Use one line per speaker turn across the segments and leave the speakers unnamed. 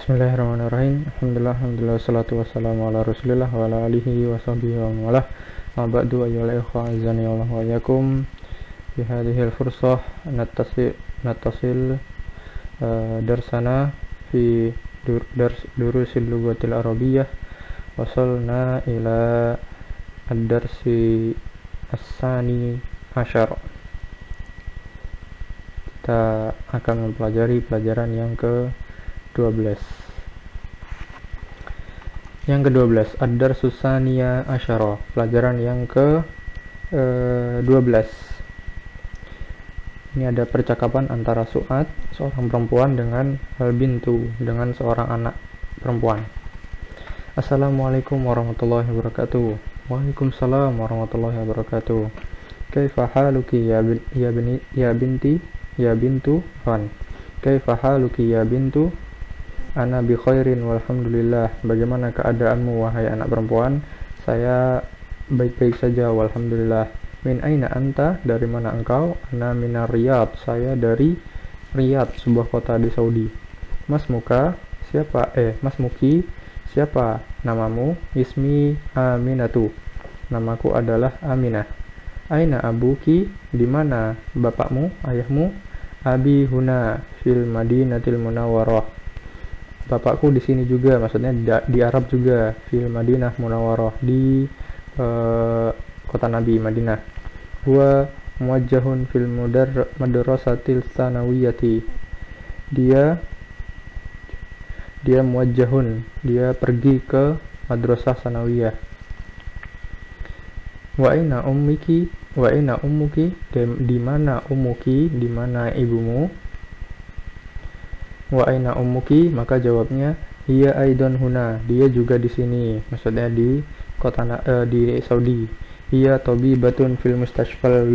Bismillahirrahmanirrahim. Alhamdulillah, wassalatu wassalamu ala rasulillah wa ala alihi wa sahbihi wa mawalah. Ma ba'du ayyuhal ikhwa azani Allah wa iyyakum. Fi hadhihi al-fursah nattasil darsana fi durusil lughatil arabiyyah. Wasalna ila ad-darsi as-sani asyar. Kita akan mempelajari pelajaran yang ke-12. Yang ke-12, Ad-Darsus Tsaniya Asyara, pelajaran yang ke-12. Ini ada percakapan antara Su'ad, seorang perempuan, dengan Al-Bintu, dengan seorang anak perempuan. Assalamualaikum warahmatullahi wabarakatuh. Waalaikumsalam warahmatullahi wabarakatuh. Kaifa haluki ya binti ya bintu Fan. Kaifa haluki ya bintu? Ana bi khairin walhamdulillah. Bagaimana keadaanmu wahai anak perempuan? Saya baik-baik saja walhamdulillah. Min aina anta? Dari mana engkau? Ana minar Riyadh. Saya dari Riyadh, sebuah kota di Saudi. Mas Muka, siapa? Mas Muki, siapa namamu? Ismi Aminatu. Namaku adalah Aminah. Aina abuki? Di mana bapakmu, ayahmu? Abi huna fil Madinatil Munawwarah. Bapakku di sini juga, maksudnya di Arab juga, fil Madinah Munawwarah, di kota Nabi Madinah. Huwa muwajjahun fil madrasatil tsanawiyati. Dia muwajjahun, dia pergi ke madrasah sanawiyah. Wa aina ummuki? Wa aina ummuki? Di mana ummuki? Di mana ibumu? Wa aina ummuki? Maka jawabnya hiya aidan huna, dia juga di sini, maksudnya di kota di Saudi. Hiya tabibatun fil mustashfal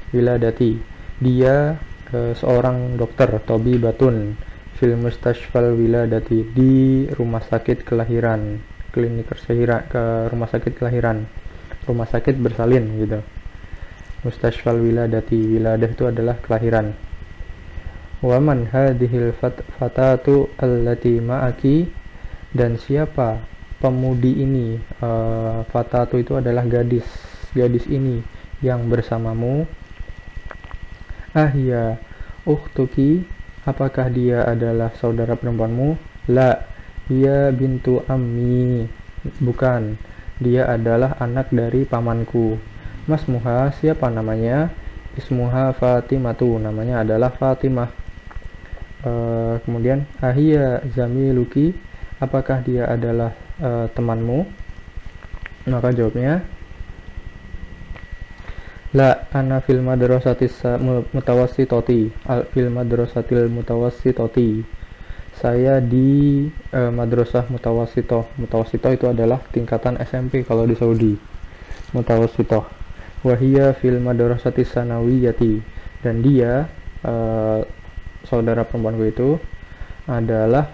wiladati. Dia seorang dokter, tabibatun fil mustashfal wiladati, di rumah sakit kelahiran, klinik rumah sakit kelahiran, rumah sakit bersalin gitu. Mustashfal wiladati, wiladah itu adalah kelahiran. Wa man hadhil fatatu allati ma'aki? Dan siapa pemudi ini? Fatatu itu adalah gadis ini yang bersamamu. Ahya ukhtuki? Apakah dia adalah saudara perempuanmu? La, dia bintu ammi. Bukan, dia adalah anak dari pamanku. Masmuha, siapa namanya? Ismuha Fatimatu, namanya adalah Fatimah. Kemudian ahia zamiluki? Apakah dia adalah temanmu? Maka jawabnya la, ana fil madrasatis mutawassitati. Fil madrasatil mutawassitati. Saya di madrasah mutawassitoh. Mutawassitoh itu adalah tingkatan SMP kalau di Saudi. Mutawassitoh. Wahia fil madrasatis sanawiyati. Dan dia saudara perempuanku itu adalah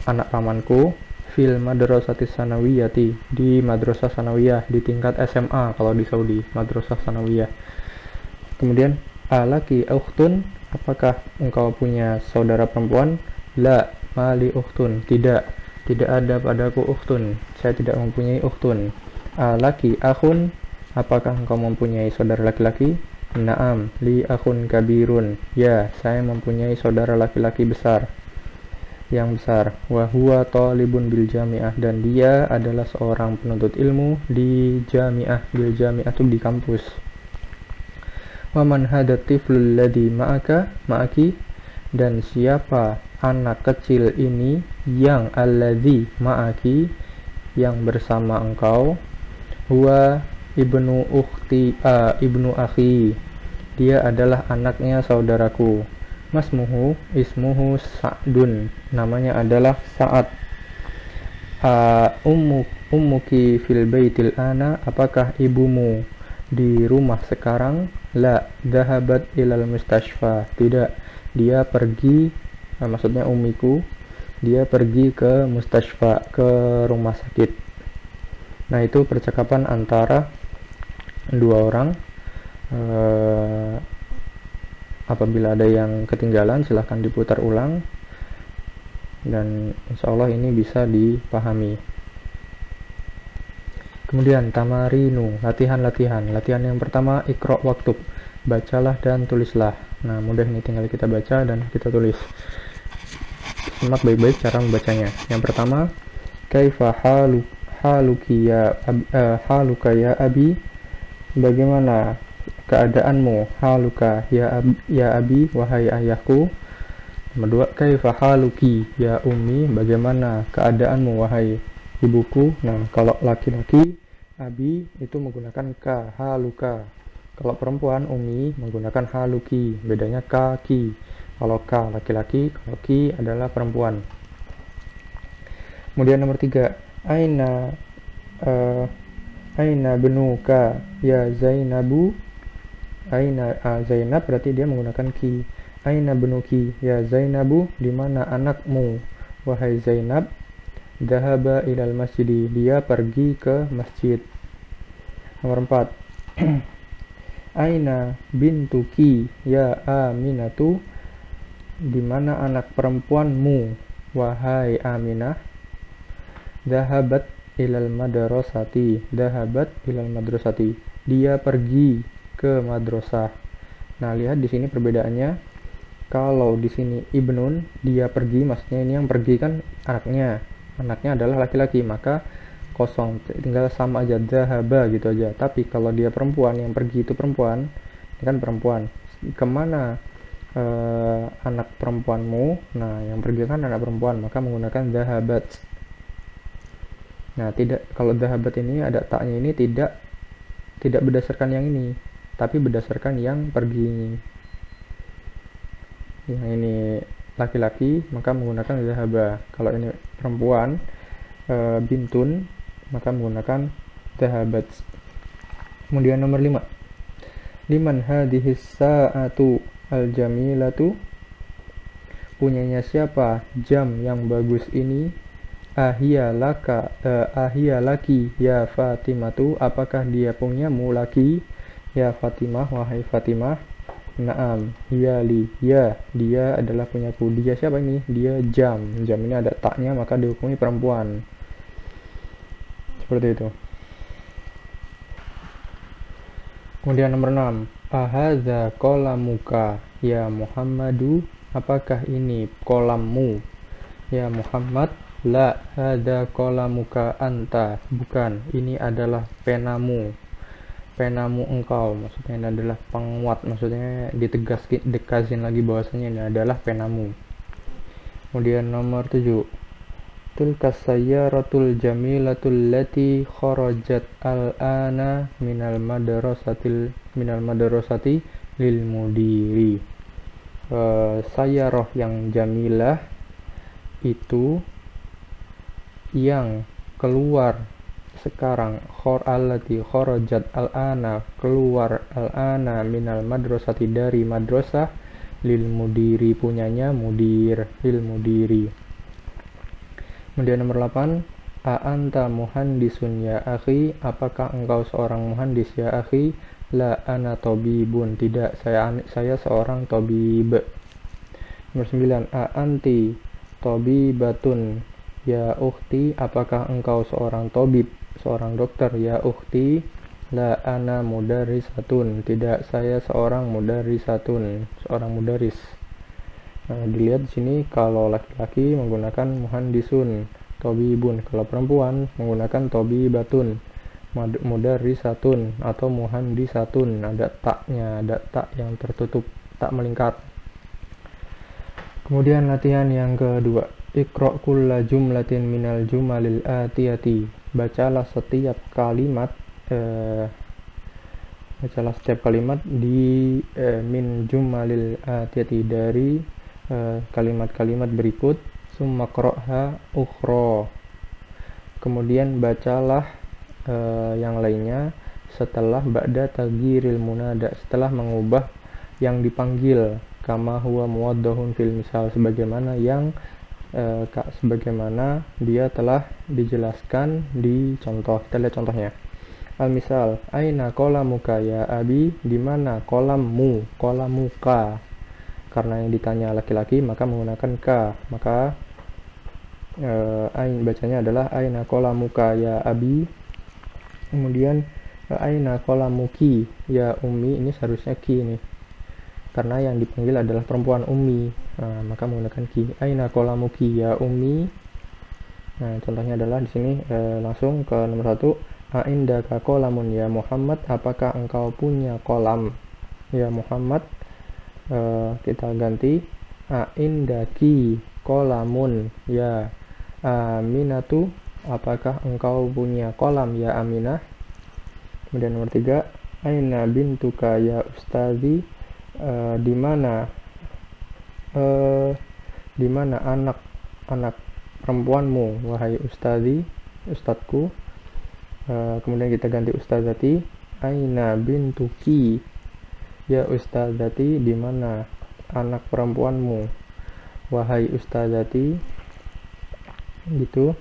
anak pamanku, fil madrasatis sanawiyati, di madrasah sanawiyah, di tingkat SMA kalau di Saudi, madrasah sanawiyah. Kemudian alaki ukhtun? Apakah engkau punya saudara perempuan? La, mali ukhtun? Tidak ada padaku ukhtun, saya tidak mempunyai ukhtun. Alaki akhun? Apakah engkau mempunyai saudara laki-laki? Naam, li akhun kabirun. Ya, saya mempunyai saudara laki-laki besar, yang besar. Wa huwa talibun bil jami'ah, dan dia adalah seorang penuntut ilmu di jami'ah. Bil jami'ah itu di kampus. Wa man hadat tiflul ladzi ma'aki? Dan siapa anak kecil ini yang alladzi ma'aki, yang bersama engkau? Huwa ibnu akhi, dia adalah anaknya saudaraku. Masmuhu, ismuhu Sa'dun, namanya adalah Sa'ad. Ummuki fil baitil ana? Apakah ibumu di rumah sekarang? La, dhahabat ilal mustashfa. Tidak, dia pergi, maksudnya ummiku, dia pergi ke mustashfa, ke rumah sakit. Nah, itu percakapan antara dua orang. Apabila ada yang ketinggalan silahkan diputar ulang. dan insya Allah ini bisa dipahami. Kemudian tamarinu, latihan yang pertama iqra waktub, bacalah dan tulislah. Nah mudah, ini tinggal kita baca dan kita tulis. Simak baik-baik cara membacanya. Yang pertama, kaifa haluka ya abi, bagaimana keadaanmu, haluka ya abi, wahai ayahku. Nomor dua, kaifa haluki ya ummi, bagaimana keadaanmu wahai ibuku. Nah kalau laki-laki abi itu menggunakan ka, haluka. Kalau perempuan ummi menggunakan haluki, bedanya ka ki. Kalau ka laki-laki, kalau ki adalah perempuan. Kemudian nomor tiga, aina benuka ya Zainabu. Aina Zainab berarti dia menggunakan ki. Aina benuki ya Zainabu, di mana anakmu wahai Zainab. Dhahaba ilal masjidi, dia pergi ke masjid. Nomor 4, aina bintuki ya Aminatu, di mana anak perempuanmu wahai Aminah. Dhahabat ilal madrasati, dhahabat ilal madrasati, dia pergi ke madrasah. Nah lihat di sini perbedaannya. Kalau di sini ibnun, dia pergi, maksudnya ini yang pergi kan anaknya adalah laki-laki, maka kosong, tinggal sama aja, dhahaba gitu aja. Tapi kalau dia perempuan, yang pergi itu perempuan, ini kan perempuan, kemana anak perempuanmu. Nah yang pergi kan anak perempuan, maka menggunakan dhahabat. Nah tidak, kalau dhahabat ini ada taknya, ini tidak berdasarkan yang ini, tapi berdasarkan yang pergi. Yang ini laki-laki maka menggunakan dhahaba. Kalau ini perempuan bintun maka menggunakan dhahabat. Kemudian nomor 5, liman hadhis sa'atu al-jamilatu, punyanya siapa jam yang bagus ini. Ahia laki ya Fatimatu, apakah dia punyamu laki ya Fatimah, wahai Fatimah. Naam, ya li, ya dia adalah punyaku. Dia siapa ini? Dia jam ini ada taknya maka dihukumi perempuan. Seperti itu. Kemudian nomor 6, ahadza qalamuka ya Muhammadu, apakah ini kolammu ya Muhammad. La hadza qalamuka anta, bukan, ini adalah penamu engkau, maksudnya ini adalah penguat, maksudnya ditegasin lagi bahwasanya ini adalah penamu. Kemudian nomor 7, tilka sayyaratul jamilatul lati kharajat al-ana minal madrasati lil mudiri. Sayyarah yang jamilah itu yang keluar sekarang, allati kharajat al-ana, keluar al-ana minal madrasati, dari madrasah, lil mudiri, punyanya mudir, lil mudiri. Kemudian nomor 8, a'anta muhandisun ya akhi, apakah engkau seorang muhandis ya akhi. La ana tabibun, tidak, saya seorang tabib. Nomor 9, a'anti tabibatun ya ukhti, apakah engkau seorang tabib, seorang dokter ya ukhti. La ana mudarrisatun, tidak, saya seorang mudarrisatun, seorang mudaris. Nah, dilihat di sini kalau laki-laki menggunakan muhandisun, tabibun, kalau perempuan menggunakan tabibatun, mudarrisatun atau muhandisatun. Ada taknya, ada tak yang tertutup, tak melingkar. Kemudian latihan yang kedua, iqra kulla jumlatin minal jumalil atiyati, bacalah setiap kalimat di min jumalil atiyati, dari kalimat-kalimat berikut. Summa qra'ha ukhra, kemudian bacalah yang lainnya setelah ba'da taghyiril munada, setelah mengubah yang dipanggil. Kama huwa muwaddahun fil misal, sebagaimana yang sebagaimana dia telah dijelaskan di contoh. Kita lihat contohnya. Al misal, aina qalamuka ya abi, di mana kolammu, qalamuka. Karena yang ditanya laki-laki maka menggunakan ka, maka Ain bacanya adalah aina qalamuka ya abi. Kemudian aina qalamuki ya ummi, ini seharusnya ki nih, karena yang dipanggil adalah perempuan ummi, maka menggunakan ki. Aina qalamuki ya ummi. Nah, contohnya adalah di sini langsung ke nomor 1. Aindaka qalamun ya Muhammad, apakah engkau punya kolam ya Muhammad. Kita ganti aindaki qalamun ya Aminatu, apakah engkau punya kolam ya Aminah. Kemudian nomor 3, aina bintuka ya ustazi, di mana anak perempuanmu wahai ustazi, ustadku. Kemudian kita ganti ustazati, aina bintuki ya ustazati, di mana anak perempuanmu wahai ustazati, gitu.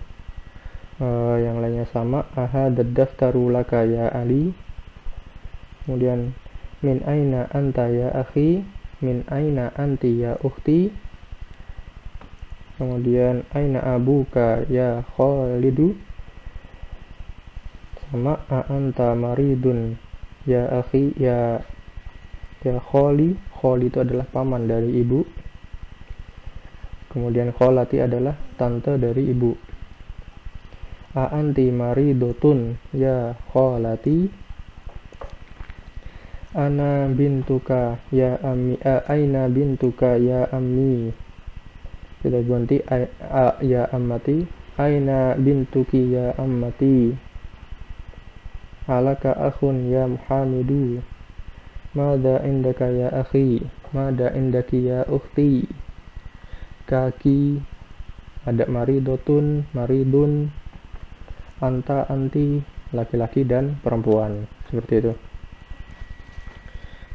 Yang lainnya sama, ahadad daftaru laka ya Ali. Kemudian min aina anta ya akhi, min aina anti ya ukhti. Kemudian aina abuka ya Khalidu, sama anta maridun ya akhi ya Khali. Khali itu adalah paman dari ibu. Kemudian kholati adalah tante dari ibu. Anti maridotun ya kholati. Ana bintuka ya ammi, aina bintuka ya ammi. Kita ganti ya ammati, aina bintuki ya ammati. Alaka akhun ya Muhammadu, mada indaka ya akhi, mada indaki ya ukhti. Kaki ada maridotun, maridun, anta, anti, laki-laki dan perempuan, seperti itu.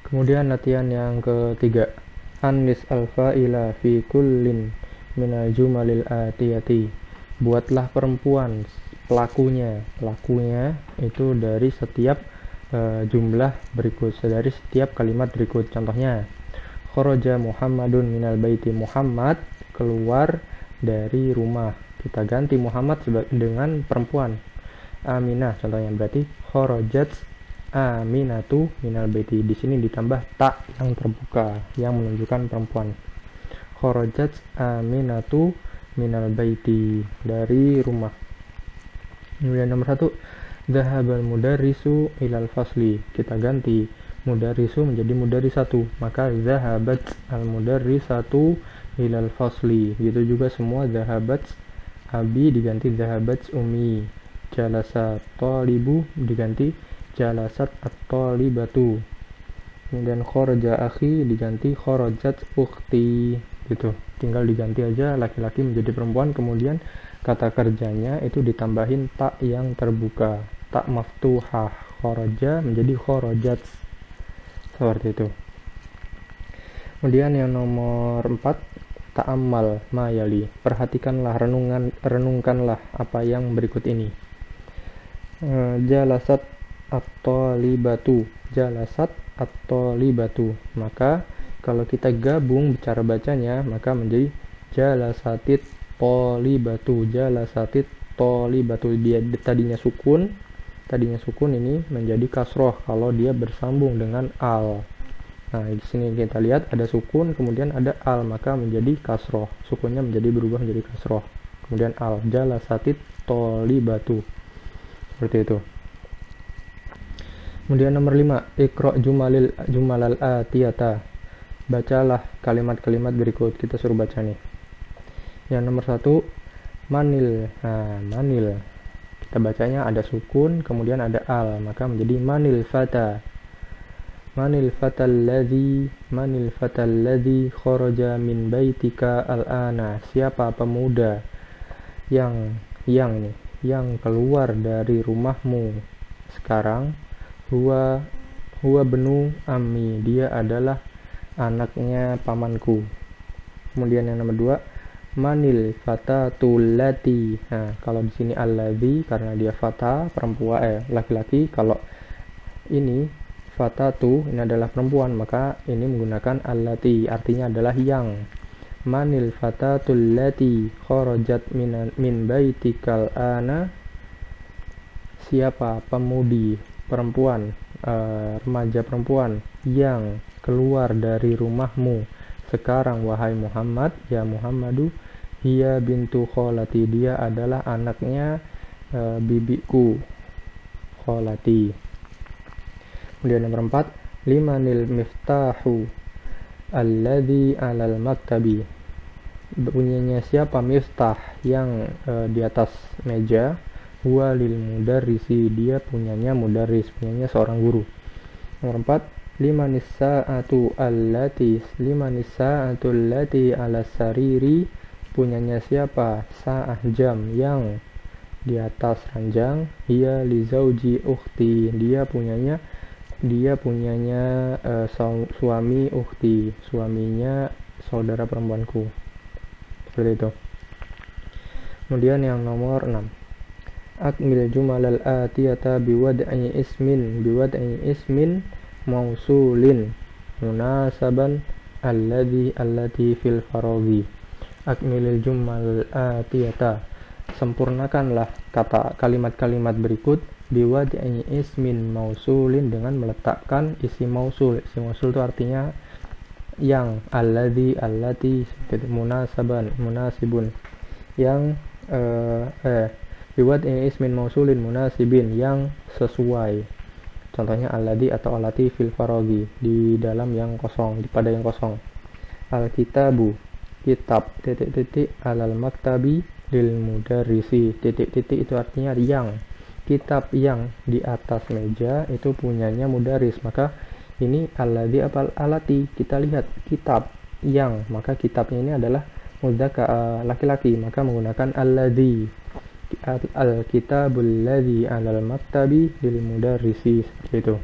Kemudian latihan yang ketiga, annis al-fa'ila fi kullin minal jumalil atiyati. Buatlah perempuan pelakunya itu dari setiap jumlah berikut, dari setiap kalimat berikut. Contohnya, kharaja Muhammadun minal baiti, Muhammad keluar dari rumah. Kita ganti Muhammad dengan perempuan, Aminah contohnya, berarti kharajat Aminatu minal baiti. Di sini ditambah tak yang terbuka yang menunjukkan perempuan. Kharajat Aminatu minal baiti, dari rumah. Kemudian nomor 1, dhahabal mudarrisu ilal fasli. Kita ganti mudarrisu menjadi mudarrisatu, maka dhahabat al mudarrisatu ilal fasli. Gitu juga semua, dhahabat abi diganti dhahabat ummi, jalasa talibu diganti jalasat at-talibatu. Kemudian kharaja akhi diganti kharajat ukhti, gitu. Tinggal diganti aja laki-laki menjadi perempuan. Kemudian kata kerjanya itu ditambahin tak yang terbuka, tak maftuhah. Kharaja menjadi kharajat, seperti itu. Kemudian yang nomor 4, ta'ammal mayali. Perhatikanlah, renungkanlah apa yang berikut ini. Jalasat at-talibatu, jalasat at-talibatu. Maka kalau kita gabung cara bacanya, maka menjadi jalasatit talibatu, jalasatit talibatu. Dia tadinya sukun ini menjadi kasroh kalau dia bersambung dengan al. Nah, di sini kita lihat ada sukun, kemudian ada al, maka menjadi kasroh. Sukunnya berubah menjadi kasroh. Kemudian al, jalasatit talibatu, seperti itu. Kemudian nomor 5, iqra jumalal atiyata. Bacalah kalimat-kalimat berikut. Kita suruh baca nih. Yang nomor 1, manil. Nah, manil. Kita bacanya ada sukun, kemudian ada al, maka menjadi manil fata. Manil fatal ladzi kharaja min baitika al-ana. Siapa pemuda yang keluar dari rumahmu sekarang? Huwa benu ammi, dia adalah anaknya pamanku. Kemudian yang nomor 2, manil fatatul lati. Nah, kalau di sini alladzi karena dia fata, perempuan, laki-laki. Kalau ini fatatu, ini adalah perempuan, maka ini menggunakan allati, artinya adalah yang. manil fatatul lati kharajat min baitikal ana, siapa pemudi perempuan, remaja perempuan yang keluar dari rumahmu sekarang wahai Muhammad, ya Muhammadu, hiya bintu kholati, dia adalah anaknya bibiku kholati. Kemudian nomor 4, limanil miftahu alladhi alal maktabi, bunyinya siapa miftah yang di atas meja, huwa lil mudarrisi, dia punyanya mudarris, punyanya seorang guru. Nomor 4, limanis sa'atu allati ala sariri, punyanya siapa sa'ah jam yang di atas ranjang, hiya li zauji ukhti, dia punyanya suami ukhti, suaminya saudara perempuanku. Seperti itu. Kemudian yang nomor 6, akmil jumalal atiyata biwad'i ismin mausulin munasaban allati fil faraghi. Akmilil jumalal atiyata, sempurnakanlah kalimat-kalimat berikut biwad'i ismin mausulin, dengan meletakkan isim mausul. Isim mausul itu artinya yang, allati munasibun, yang biwad'i ismin mausulin munasibin, yang sesuai. Contohnya alladhi atau allati fil faraghi, di dalam yang kosong, pada yang kosong. Al-kitabu, kitab, alal maktabi lil mudarrisi, itu artinya yang. Kitab yang di atas meja itu punyanya mudarris, maka ini alladhi apa alati, kita lihat kitab yang, maka kitabnya ini adalah mudzakkar, laki-laki, maka menggunakan alladhi. Al-kitabul ladzi alal maktabi lil mudarrisi, seperti itu.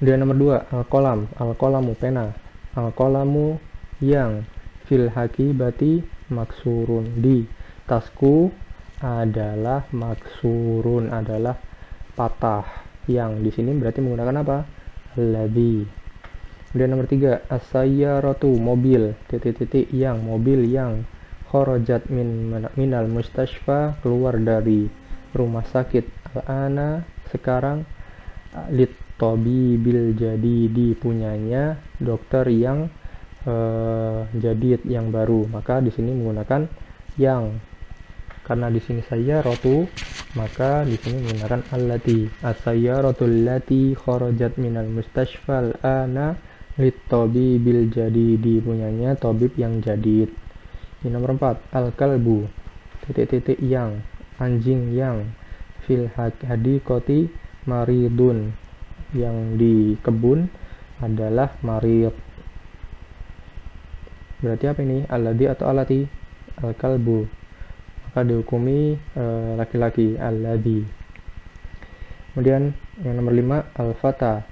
Kemudian nomor 2, al-qalam, al-qalamu pena, al-qalamu yang fil hakibati maksurun, di tasku adalah maksurun, adalah patah. Yang di sini berarti menggunakan apa? Alladzi. Kemudian nomor 3, as-sayyaratu, mobil, yang, mobil yang kharajat minal mustashfa, keluar dari rumah sakit, al-ana, sekarang, lit tabibil jadidi, punyanya dokter yang jadid, yang baru, maka di sini menggunakan yang. Karena di sini sayyaratu, maka di sini menggunakan allati. As-sayyaratul lati kharajat minal mustashfa al-ana lit tabibil jadidi, punyanya tabib yang jadid. Di nomor 4, al-kalbu, yang, anjing yang, fil hadiqati maridun, yang di kebun adalah marid. Berarti apa ini? Alladhi atau alati? Al-kalbu, maka dihukumi laki-laki, alladhi. Kemudian yang nomor 5, al-fata,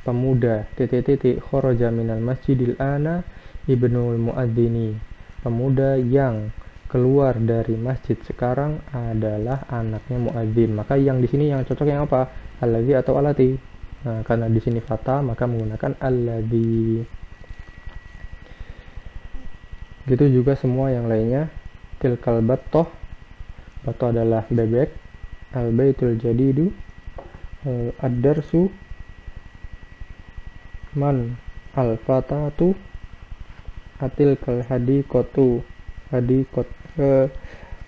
pemuda, kharaja minal masjidil ana ibnul muadzini, pemuda yang keluar dari masjid sekarang adalah anaknya muadzin, maka yang di sini yang cocok yang apa? Alladhi atau alati? Nah, karena di sini fata, maka menggunakan alladhi. Gitu juga semua yang lainnya. Tilkal battoh, battoh adalah bebek, al-baitul jadidu, ad-darsu, man al-fatatu, atilkal hadiqatu,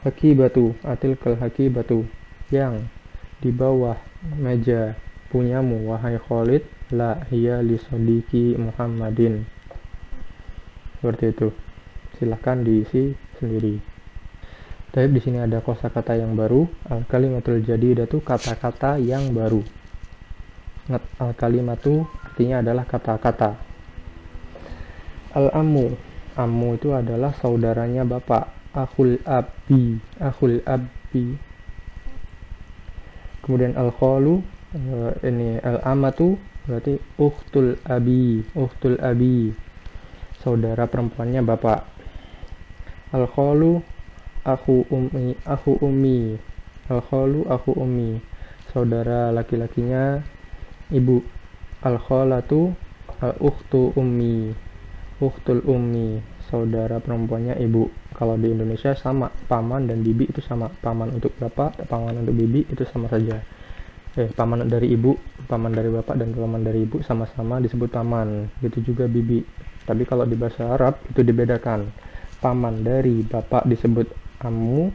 hakibatu, atilkal hakibatu, yang di bawah meja punyamu wahai Khalid, la hiya li sodiki Muhammadin. Seperti itu. Silahkan diisi sendiri. Tapi di sini ada kosakata yang baru, al-kalimatul jadidatu, kata-kata yang baru. Ingat, al-kalimatu artinya adalah kata-kata. Al-ammu, ammu itu adalah saudaranya bapak, akhul abi, kemudian al-khalu, ini al-amatu berarti ukhtul abi, saudara perempuannya bapak. Al-khalu akhu ummi, al-khalu akhu ummi, saudara laki-lakinya ibu. Al-khalatu ukhtu ummi, ukhtul ummi, saudara perempuannya ibu. Kalau di Indonesia sama, paman dan bibi itu sama. Paman untuk bapak, paman untuk bibi itu sama saja. Paman dari ibu, paman dari bapak, dan paman dari ibu sama-sama disebut paman. Gitu juga bibi. Tapi kalau di bahasa Arab itu dibedakan. Paman dari bapak disebut amu,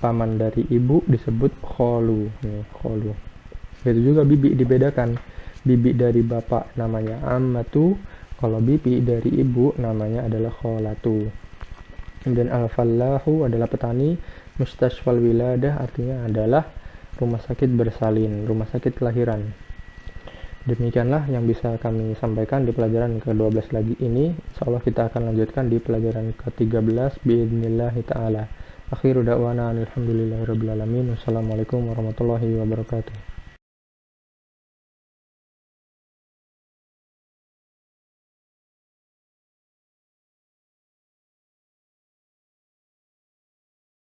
paman dari ibu disebut kholu. Kholu. Gitu juga bibi dibedakan. Bibi dari bapak namanya ammatu, kalau bibi dari ibu namanya adalah kholatu. Kemudian al-fallahu adalah petani, mustashfal wiladah artinya adalah rumah sakit bersalin, rumah sakit kelahiran. Demikianlah yang bisa kami sampaikan di pelajaran ke-12 lagi ini. Insyaallah kita akan lanjutkan di pelajaran ke-13 biidznillah ta'ala. Akhiru da'wana alhamdulillahirabbil alamin. Wassalamualaikum warahmatullahi wabarakatuh.